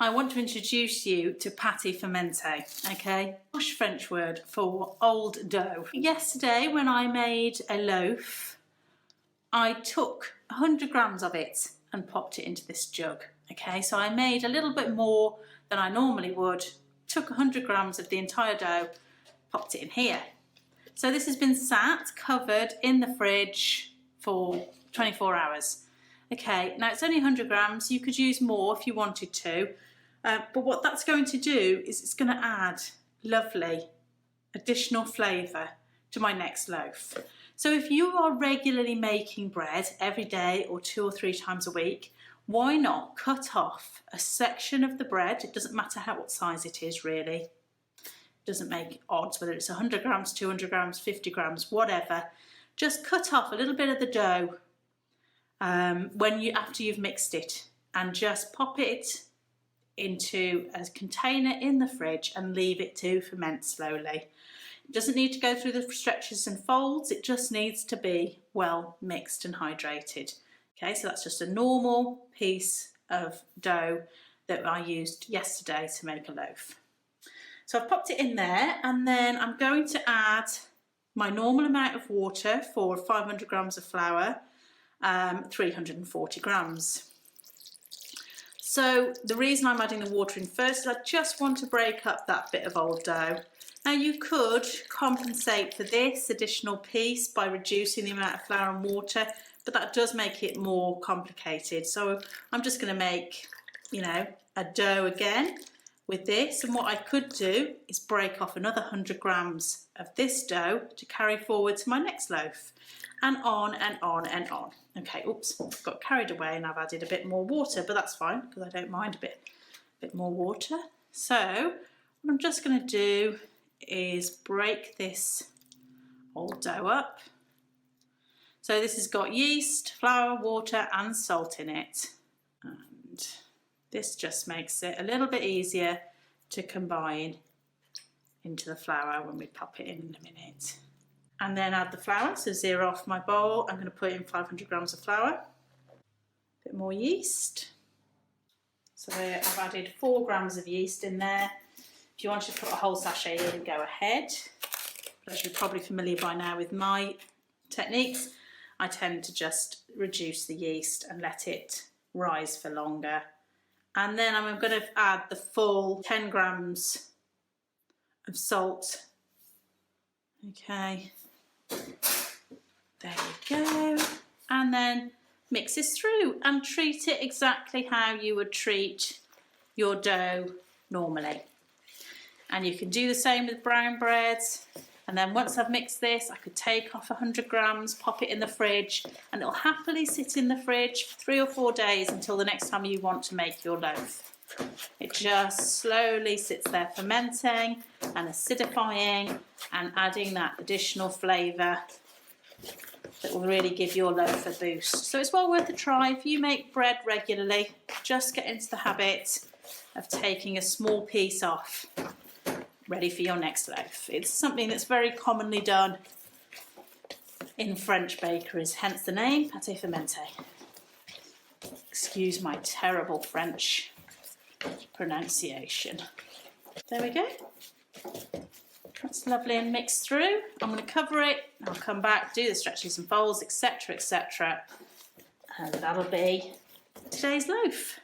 I want to introduce you to pate fermentee, okay? Posh French word for old dough. Yesterday when I made a loaf, I took 100 grams of it and popped it into this jug, okay? So I made a little bit more than I normally would, took 100 grams of the entire dough, popped it in here. So this has been sat, covered in the fridge for 24 hours. Okay, now it's only 100 grams, you could use more if you wanted to, but what that's going to do is it's going to add lovely additional flavour to my next loaf. So if you are regularly making bread every day or 2 or 3 times a week, why not cut off a section of the bread? It doesn't matter what size it is really. It doesn't make odds whether it's 100 grams, 200 grams, 50 grams, whatever. Just cut off a little bit of the dough after you've mixed it, and just pop it into a container in the fridge and leave it to ferment slowly. It doesn't need to go through the stretches and folds, it just needs to be well mixed and hydrated. Okay, so that's just a normal piece of dough that I used yesterday to make a loaf. So I've popped it in there, and then I'm going to add my normal amount of water for 500 grams of flour, 340 grams. So the reason I'm adding the water in first is I just want to break up that bit of old dough. Now you could compensate for this additional piece by reducing the amount of flour and water, but that does make it more complicated. So I'm just going to make, you know, a dough again with this, and what I could do is break off another 100 grams of this dough to carry forward to my next loaf, and on and on and on. Okay, oops, got carried away and I've added a bit more water, but that's fine because I don't mind a bit more water. So what I'm just going to do is break this old dough up. So this has got yeast, flour, water and salt in it, and this just makes it a little bit easier to combine into the flour when we pop it in a minute. And then add the flour, so zero off my bowl. I'm going to put in 500 grams of flour, a bit more yeast. So I've added 4 grams of yeast in there. If you want to put a whole sachet in, go ahead. But as you're probably familiar by now with my techniques, I tend to just reduce the yeast and let it rise for longer. And then I'm going to add the full 10 grams of salt. Okay, there we go. And then mix this through and treat it exactly how you would treat your dough normally. And you can do the same with brown breads. And then once I've mixed this, I could take off 100 grams, pop it in the fridge, and it'll happily sit in the fridge for 3 or 4 days until the next time you want to make your loaf. It just slowly sits there fermenting and acidifying and adding that additional flavour that will really give your loaf a boost. So it's well worth a try. If you make bread regularly, just get into the habit of taking a small piece off, ready for your next loaf. It's something that's very commonly done in French bakeries, hence the name pate fermentee. Excuse my terrible French pronunciation. There we go. That's lovely and mixed through. I'm going to cover it. I'll come back, do the stretches and folds, etc., etc. And that'll be today's loaf.